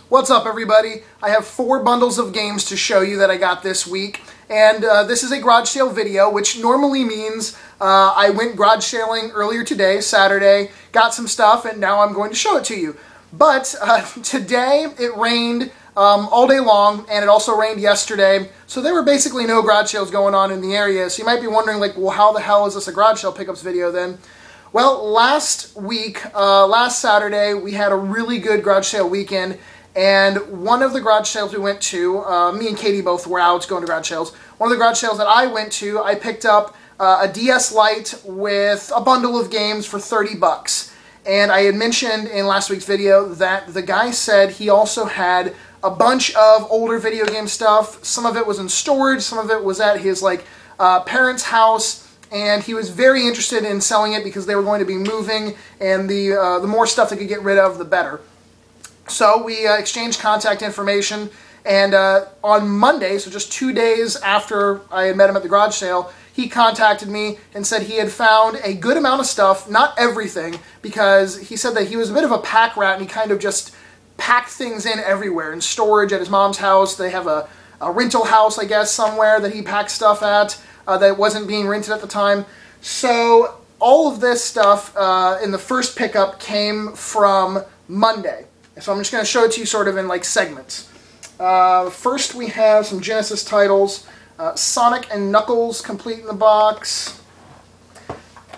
What's up, everybody? I have 4 bundles of games to show you that I got this week, and this is a garage sale video, which normally means I went garage sailing earlier today, Saturday, got some stuff, and now I'm going to show it to you. But today it rained all day long, and it also rained yesterday, so there were basically no garage sales going on in the area. So you might be wondering, like, well, how the hell is this a garage sale pickups video then? Well, last Saturday, we had a really good garage sale weekend, and one of the garage sales we went to, me and Katie both were out going to garage sales. One of the garage sales that I went to, I picked up a DS Lite with a bundle of games for 30 bucks. And I had mentioned in last week's video that the guy said he also had a bunch of older video game stuff. Some of it was in storage, some of it was at his parents' house, and he was very interested in selling it because they were going to be moving, and the more stuff they could get rid of, the better. So we exchanged contact information, and on Monday, so just 2 days after I had met him at the garage sale, he contacted me and said he had found a good amount of stuff, not everything, because he said that he was a bit of a pack rat and he kind of just packed things in everywhere. In storage at his mom's house, they have a rental house, I guess, somewhere that he packed stuff at that wasn't being rented at the time. So all of this stuff in the first pickup came from Monday. So I'm just going to show it to you sort of in like segments. First we have some Genesis titles. Sonic and Knuckles complete in the box.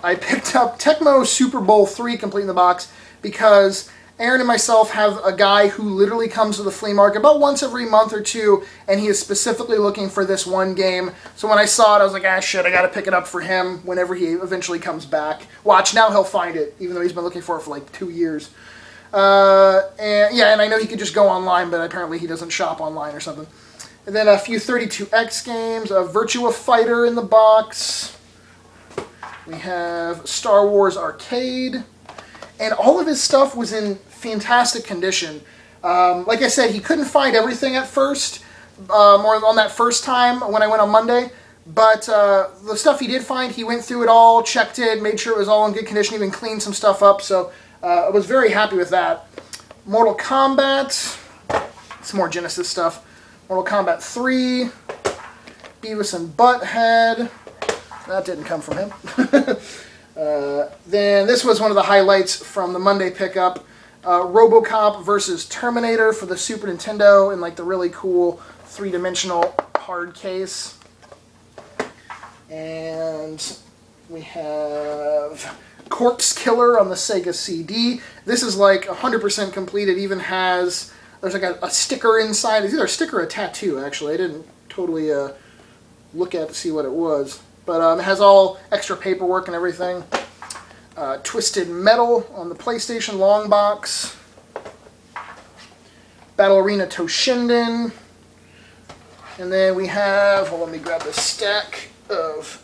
I picked up Tecmo Super Bowl 3 complete in the box because Aaron and myself have a guy who literally comes to the flea market about once every month or two, and he is specifically looking for this one game. So when I saw it, I was like, ah, shit, I gotta pick it up for him whenever he eventually comes back. Watch, now he'll find it, even though he's been looking for it for like 2 years. And I know he could just go online, but apparently he doesn't shop online or something. And then a few 32X games, a Virtua Fighter in the box. We have Star Wars Arcade. And all of his stuff was in fantastic condition. Like I said, he couldn't find everything at first, or on that first time when I went on Monday. But the stuff he did find, he went through it all, checked it, made sure it was all in good condition, even cleaned some stuff up. So I was very happy with that. Mortal Kombat. Some more Genesis stuff. Mortal Kombat 3, Beavis and Butthead. That didn't come from him. Then this was one of the highlights from the Monday pickup. RoboCop versus Terminator for the Super Nintendo in like the really cool 3-dimensional hard case. And we have Corpse Killer on the Sega CD. This is like 100% complete. It even has... There's like a sticker inside. It's either a sticker or a tattoo, actually. I didn't totally look at to see what it was. But it has all extra paperwork and everything. Twisted Metal on the PlayStation long box. Battle Arena Toshinden. And then we have, well, let me grab this stack of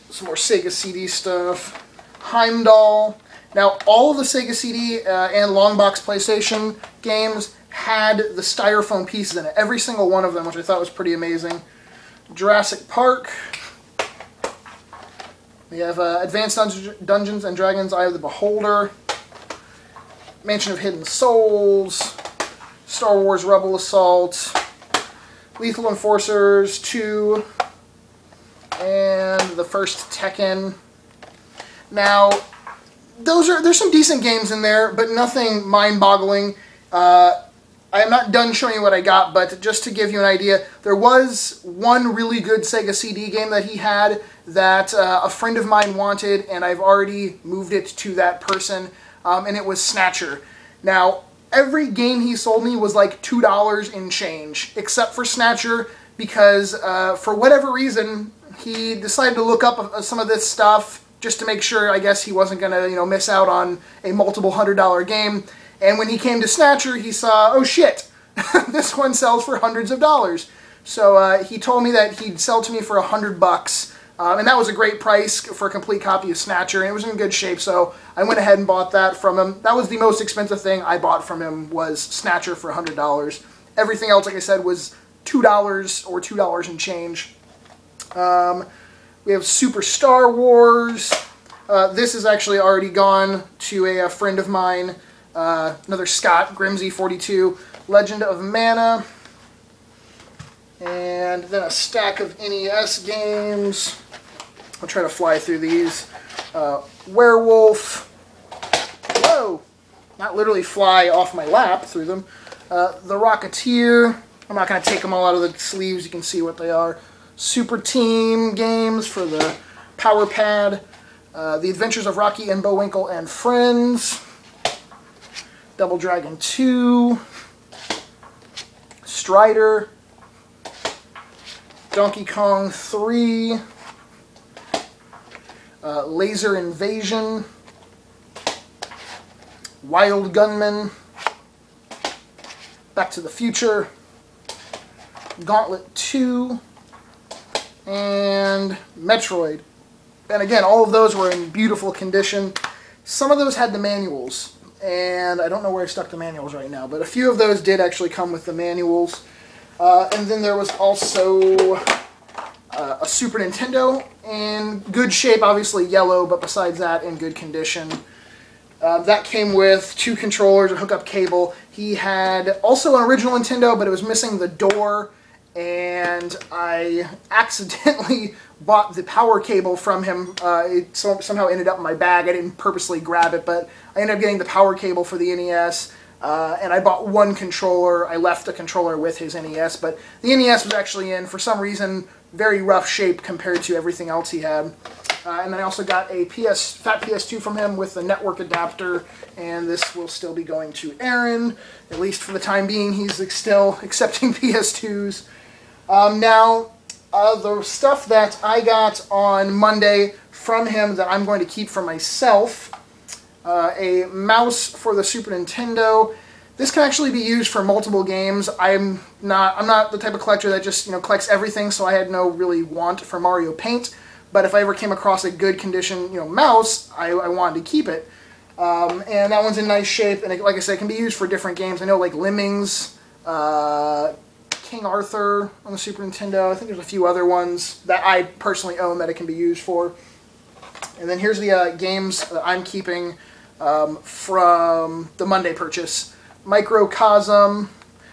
some more Sega CD stuff. Heimdall. Now, all of the Sega CD and long box PlayStation games had the styrofoam pieces in it. Every single one of them, which I thought was pretty amazing. Jurassic Park. We have Advanced Dungeons & Dragons Eye of the Beholder. Mansion of Hidden Souls. Star Wars Rebel Assault. Lethal Enforcers 2. And the first Tekken. Now, there's some decent games in there, but nothing mind-boggling. I am not done showing you what I got, but just to give you an idea, there was one really good Sega CD game that he had that a friend of mine wanted, and I've already moved it to that person, and it was Snatcher. Now, every game he sold me was like $2 in change, except for Snatcher, because for whatever reason, he decided to look up some of this stuff just to make sure, I guess, he wasn't going to, miss out on a multiple $100 game. And when he came to Snatcher, he saw, oh shit, this one sells for hundreds of dollars. So he told me that he'd sell to me for $100, and that was a great price for a complete copy of Snatcher, and it was in good shape, so I went ahead and bought that from him. That was the most expensive thing I bought from him, was Snatcher for $100. Everything else, like I said, was $2 or $2 and change. We have Super Star Wars. This is actually already gone to a friend of mine. Another Scott, Grimsey 42, Legend of Mana. And then a stack of NES games. I'll try to fly through these. Werewolf. Whoa! Not literally fly off my lap through them. The Rocketeer. I'm not going to take them all out of the sleeves. You can see what they are. Super Team games for the Power Pad. The Adventures of Rocky and Bullwinkle and Friends. Double Dragon 2. Strider. Donkey Kong 3. Laser Invasion. Wild Gunman. Back to the Future. Gauntlet 2. And Metroid. And again, all of those were in beautiful condition. Some of those had the manuals, and I don't know where I stuck the manuals right now, but a few of those did actually come with the manuals. And then there was also a Super Nintendo in good shape, obviously yellow, but besides that, in good condition. That came with 2 controllers, a hookup cable. He had also an original Nintendo, but it was missing the door, and I accidentally bought the power cable from him. It somehow ended up in my bag. I didn't purposely grab it, but I ended up getting the power cable for the NES, and I bought 1 controller. I left the controller with his NES, but the NES was actually in, for some reason, very rough shape compared to everything else he had. And then I also got a fat PS2 from him with the network adapter, and this will still be going to Aaron, at least for the time being. He's still accepting PS2s. Now, the stuff that I got on Monday from him that I'm going to keep for myself, a mouse for the Super Nintendo. This can actually be used for multiple games. I'm not the type of collector that just collects everything, so I had no really want for Mario Paint. But if I ever came across a good condition mouse, I wanted to keep it. And that one's in nice shape, and like I said, it can be used for different games. I know like Lemmings, King Arthur on the Super Nintendo. I think there's a few other ones that I personally own that it can be used for. And then here's the games that I'm keeping from the Monday purchase. Microcosm,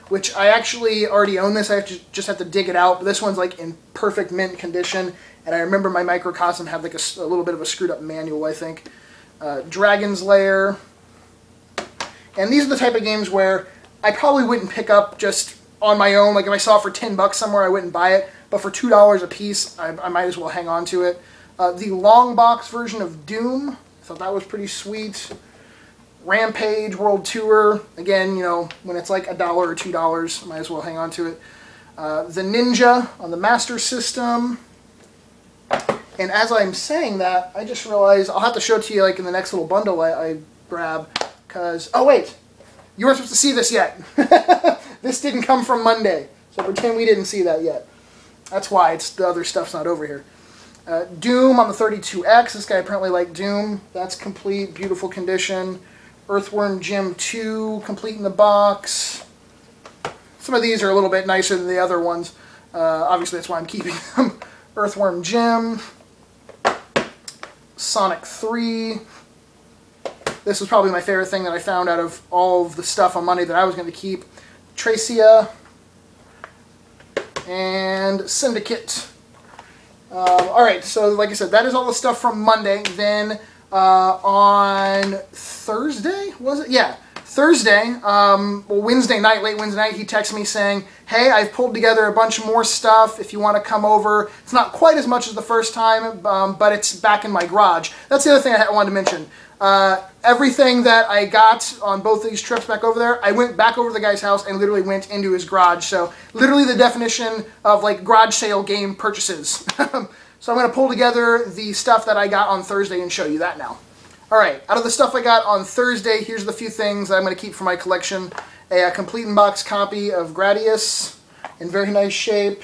which I actually already own this. I just have to dig it out. But this one's like in perfect mint condition. And I remember my Microcosm had like a little bit of a screwed up manual, I think. Dragon's Lair. And these are the type of games where I probably wouldn't pick up just on my own. Like if I saw it for $10 somewhere, I wouldn't buy it. But for $2 a piece, I might as well hang on to it. The long box version of Doom. I thought that was pretty sweet. Rampage World Tour. Again, when it's like $1 or $2, I might as well hang on to it. The Ninja on the Master System. And as I'm saying that, I just realized I'll have to show it to you like in the next little bundle I grab. Because, oh wait, you weren't supposed to see this yet. This didn't come from Monday. So pretend we didn't see that yet. That's why the other stuff's not over here. Doom on the 32X. This guy apparently liked Doom. That's complete, beautiful condition. Earthworm Jim 2, complete in the box. Some of these are a little bit nicer than the other ones. Obviously, that's why I'm keeping them. Earthworm Jim. Sonic 3. This was probably my favorite thing that I found out of all of the stuff on Monday that I was going to keep. Tracia. And Syndicate. Alright, so like I said, that is all the stuff from Monday. Then on Thursday, was it? Yeah, Thursday, Wednesday night, late Wednesday night, he texted me saying, hey, I've pulled together a bunch more stuff if you want to come over. It's not quite as much as the first time, but it's back in my garage. That's the other thing I wanted to mention. Everything that I got on both of these trips back over there, I went back over to the guy's house and literally went into his garage. So literally the definition of like garage sale game purchases. So I'm going to pull together the stuff that I got on Thursday and show you that now. Alright, out of the stuff I got on Thursday, here's the few things that I'm going to keep for my collection. A complete in-box copy of Gradius in very nice shape.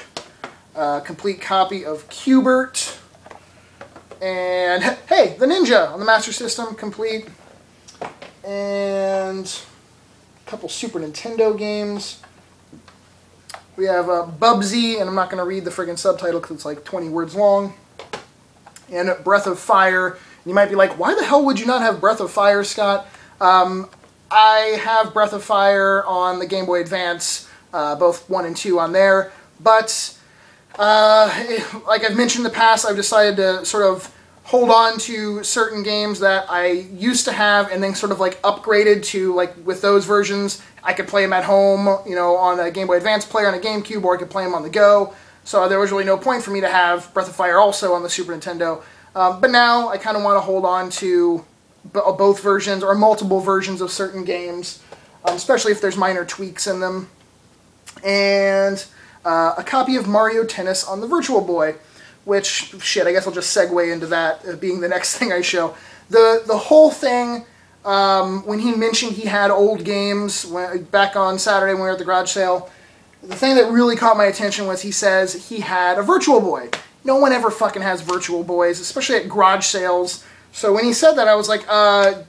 A complete copy of Q*bert. And, hey, the Ninja on the Master System, complete. And a couple Super Nintendo games. We have Bubsy, and I'm not going to read the friggin' subtitle because it's like 20 words long. And Breath of Fire. You might be like, why the hell would you not have Breath of Fire, Scott? I I have Breath of Fire on the Game Boy Advance, both 1 and 2 on there, but like I've mentioned in the past, I've decided to sort of hold on to certain games that I used to have and then sort of like upgraded to, like with those versions, I could play them at home, you know, on a Game Boy Advance player on a GameCube, or I could play them on the go. So there was really no point for me to have Breath of Fire also on the Super Nintendo. But now I kind of want to hold on to both versions or multiple versions of certain games, especially if there's minor tweaks in them. And a copy of Mario Tennis on the Virtual Boy, which, shit, I guess I'll just segue into that being the next thing I show. The whole thing, when he mentioned he had old games back on Saturday when we were at the garage sale, the thing that really caught my attention was he says he had a Virtual Boy. No one ever fucking has Virtual Boys, especially at garage sales. So when he said that, I was like,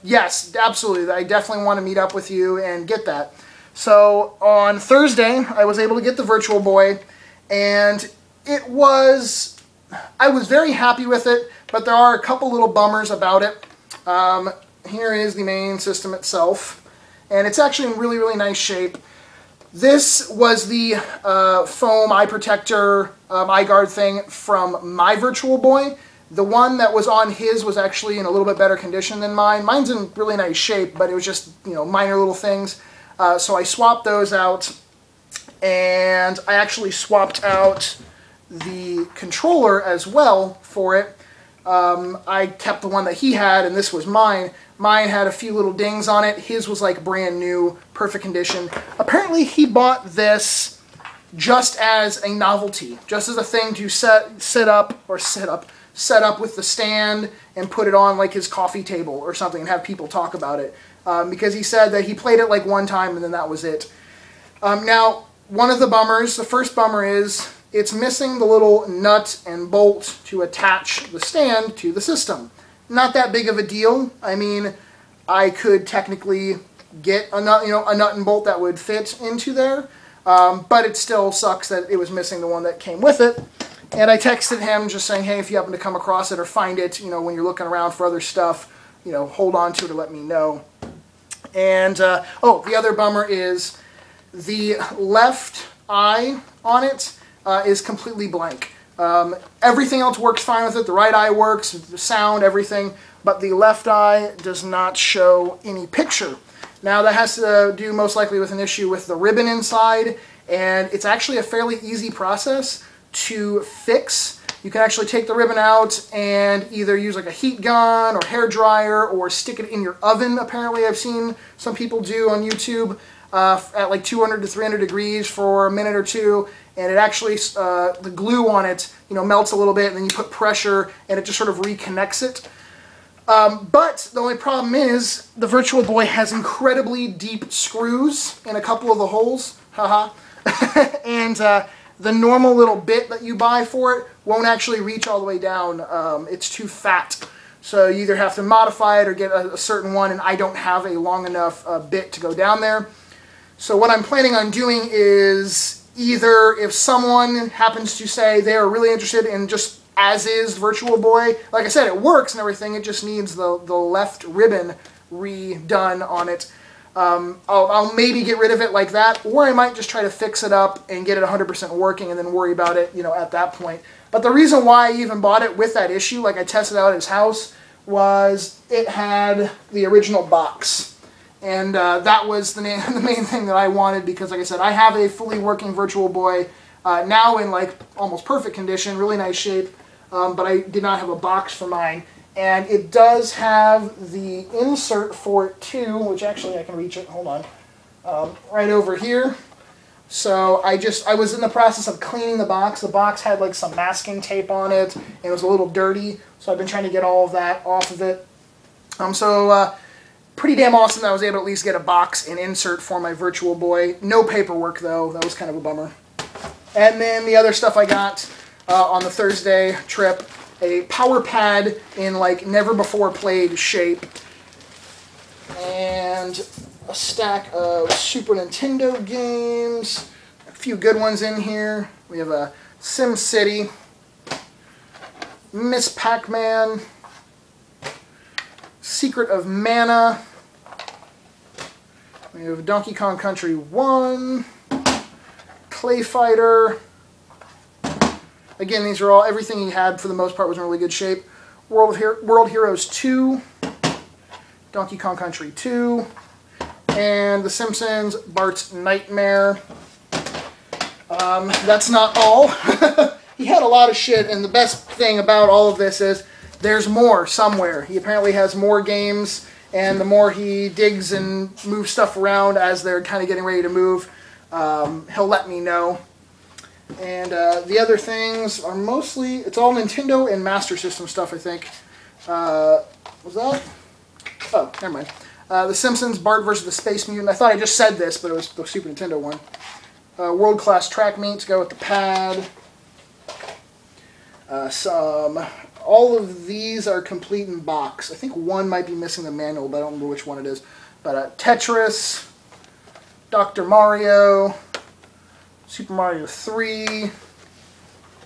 yes, absolutely. I definitely want to meet up with you and get that. So on Thursday, I was able to get the Virtual Boy, and I was very happy with it, but there are a couple little bummers about it. Here is the main system itself, and it's actually in really, really nice shape. This was the foam eye protector eye guard thing from my Virtual Boy. The one that was on his was actually in a little bit better condition than mine. Mine's in really nice shape, but it was just, you know, minor little things. So I swapped those out, and I actually swapped out the controller as well for it. I kept the one that he had, and this was mine. Mine had a few little dings on it. His was like brand new, perfect condition. Apparently he bought this just as a novelty, just as a thing to set up with the stand and put it on like his coffee table or something and have people talk about it. Because he said that he played it like one time and then that was it. Now, one of the bummers, the first bummer is it's missing the little nut and bolt to attach the stand to the system. Not that big of a deal. I mean, I could technically get a nut, a nut and bolt that would fit into there, but it still sucks that it was missing the one that came with it. And I texted him just saying, hey, if you happen to come across it or find it, when you're looking around for other stuff, hold on to it or let me know. And, oh, the other bummer is the left eye on it is completely blank. Everything else works fine with it. The right eye works, the sound, everything, but the left eye does not show any picture. Now, that has to do most likely with an issue with the ribbon inside, and it's actually a fairly easy process to fix. You can actually take the ribbon out and either use like a heat gun or hair dryer or stick it in your oven, apparently I've seen some people do on YouTube, at like 200 to 300 degrees for a minute or two, and it actually, the glue on it, melts a little bit, and then you put pressure and it just sort of reconnects it. But the only problem is the Virtual Boy has incredibly deep screws in a couple of the holes, haha, and the normal little bit that you buy for it won't actually reach all the way down. It's too fat. So you either have to modify it or get a certain one, and I don't have a long enough bit to go down there. So what I'm planning on doing is either if someone happens to say they are really interested in just as-is Virtual Boy, like I said, it works and everything, it just needs the left ribbon redone on it. I'll maybe get rid of it like that, or I might just try to fix it up and get it 100% working and then worry about it, at that point. But the reason why I even bought it with that issue, like I tested out at his house, was it had the original box. And that was the main thing that I wanted because, like I said, I have a fully working Virtual Boy now in like almost perfect condition, really nice shape, but I did not have a box for mine. And it does have the insert for it too, which actually I can reach it, hold on, right over here. So I was in the process of cleaning the box. The box had like some masking tape on it, and it was a little dirty, so I've been trying to get all of that off of it. Pretty damn awesome that I was able to at least get a box and insert for my Virtual Boy. No paperwork though, that was kind of a bummer. And then the other stuff I got on the Thursday trip, a power pad in like never before played shape, and a stack of Super Nintendo games, a few good ones in here. We have a Sim City, Miss Pac-Man, Secret of Mana, We have Donkey Kong Country 1, Clay Fighter. Again, these are all, everything he had for the most part was in really good shape. World Heroes 2, Donkey Kong Country 2, and The Simpsons, Bart's Nightmare. That's not all. He had a lot of shit, and the best thing about all of this is there's more somewhere. He apparently has more games, and the more he digs and moves stuff around as they're kind of getting ready to move, he'll let me know. And the other things are mostly, it's all Nintendo and Master System stuff, I think. Was that? Oh, never mind. The Simpsons, Bart vs. the Space Mutant. I thought I just said this, but it was the Super Nintendo one. World Class Track Meets, go with the pad. All of these are complete in box. I think one might be missing the manual, but I don't remember which one it is. But Tetris, Dr. Mario, Super Mario 3,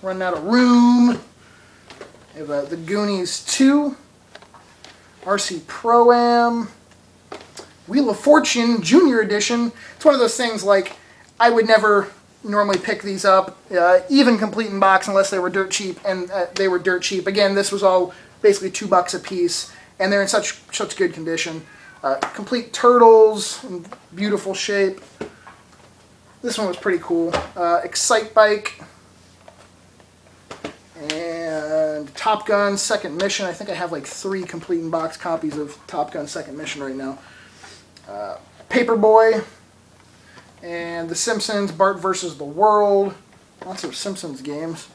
Running Out of Room. We have The Goonies 2, RC Pro-Am, Wheel of Fortune Junior Edition. It's one of those things like I would never normally pick these up, even complete in box, unless they were dirt cheap, and they were dirt cheap. Again, this was all basically $2 a piece, and they're in such good condition. Complete Turtles in beautiful shape. This one was pretty cool. Excite Bike and Top Gun Second Mission. I think I have like 3 complete in box copies of Top Gun Second Mission right now. Paperboy. And The Simpsons, Bart vs. the World. Lots of Simpsons games.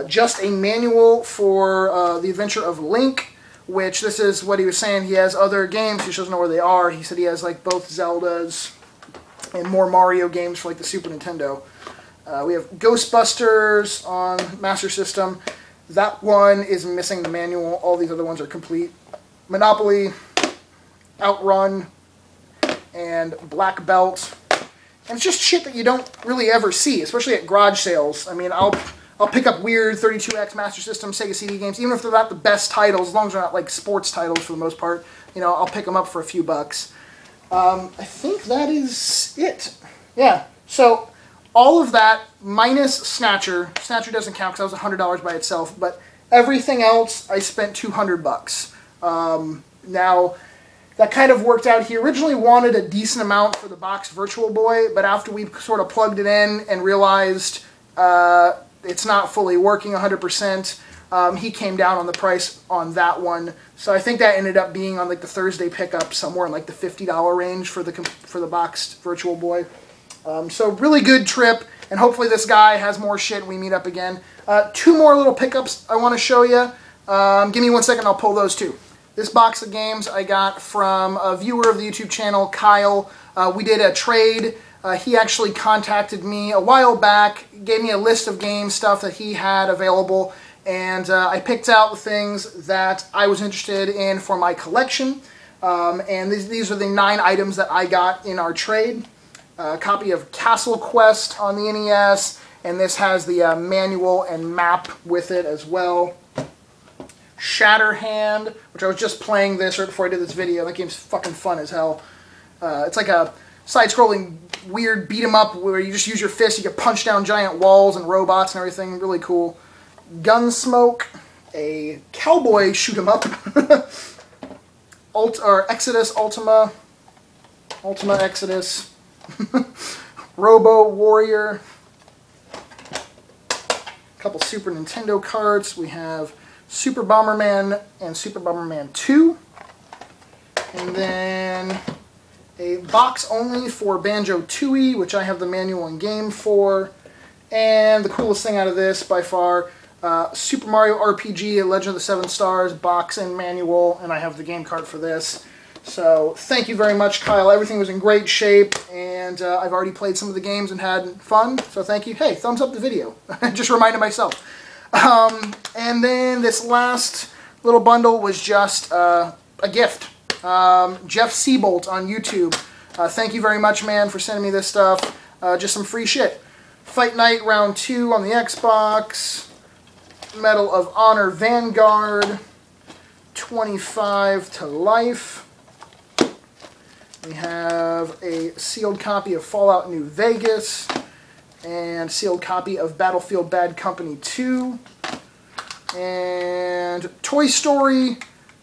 Just a manual for The Adventure of Link, which this is what he was saying. He has other games. He just doesn't know where they are. He said he has like both Zeldas and more Mario games for like the Super Nintendo. We have Ghostbusters on Master System. That one is missing the manual. All these other ones are complete. Monopoly, Outrun, and Black Belt. And it's just shit that you don't really ever see, especially at garage sales. I mean, I'll pick up weird 32X Master System, Sega CD games, even if they're not the best titles, as long as they're not like sports titles for the most part. You know, I'll pick them up for a few bucks. I think that is it. Yeah, so all of that minus Snatcher. Snatcher doesn't count because that was $100 by itself, but everything else I spent $200. Now, that kind of worked out. He originally wanted a decent amount for the box Virtual Boy, but after we sort of plugged it in and realized it's not fully working 100%, he came down on the price on that one. So I think that ended up being on like the Thursday pickup somewhere in like the $50 range for the boxed Virtual Boy. So really good trip, and hopefully this guy has more shit and we meet up again. 2 more little pickups I want to show you. Give me 1 second, I'll pull those too. This box of games I got from a viewer of the YouTube channel, Kyle. We did a trade. He actually contacted me a while back, gave me a list of game stuff that he had available, and I picked out the things that I was interested in for my collection. And these are the 9 items that I got in our trade. A copy of Castle Quest on the NES, and this has the manual and map with it as well. Shatterhand, which I was just playing this right before I did this video. That game's fucking fun as hell. It's like a side-scrolling weird beat-em-up where you just use your fist, you can punch down giant walls and robots and everything. Really cool. Gunsmoke, a cowboy shoot-em-up. Exodus Ultima. Ultima Exodus. Robo Warrior. A couple Super Nintendo cards. We have Super Bomberman and Super Bomberman 2. And then a box only for Banjo-Tooie, which I have the manual and game for. And the coolest thing out of this, by far, Super Mario RPG, Legend of the Seven Stars, box and manual, and I have the game card for this. So thank you very much, Kyle. Everything was in great shape, and I've already played some of the games and had fun, so thank you. Hey, thumbs up the video. Just reminded myself. And then this last little bundle was just a gift. Jeff Seabolt on YouTube. Thank you very much, man, for sending me this stuff. Just some free shit. Fight Night Round 2 on the Xbox. Medal of Honor Vanguard. 25 to Life. We have a sealed copy of Fallout New Vegas and sealed copy of Battlefield Bad Company 2 and Toy Story,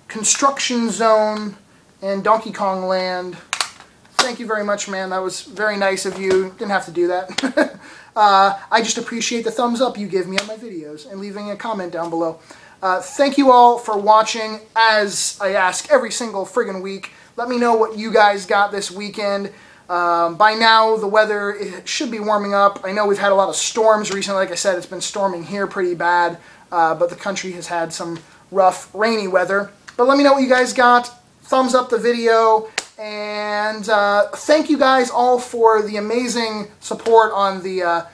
Construction Zone, and Donkey Kong Land. Thank you very much, man. That was very nice of you. Didn't have to do that. I just appreciate the thumbs up you give me on my videos and leaving a comment down below. Thank you all for watching. As I ask every single friggin' week, let me know what you guys got this weekend. By now, the weather should be warming up. I know we've had a lot of storms recently. Like I said, it's been storming here pretty bad, but the country has had some rough, rainy weather. But let me know what you guys got. Thumbs up the video. And thank you guys all for the amazing support on the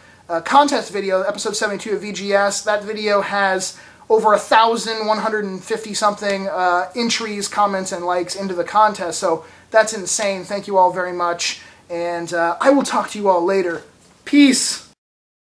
contest video, episode 72 of VGS. That video has over 1,150 something entries, comments, and likes into the contest. So that's insane. Thank you all very much. And I will talk to you all later. Peace.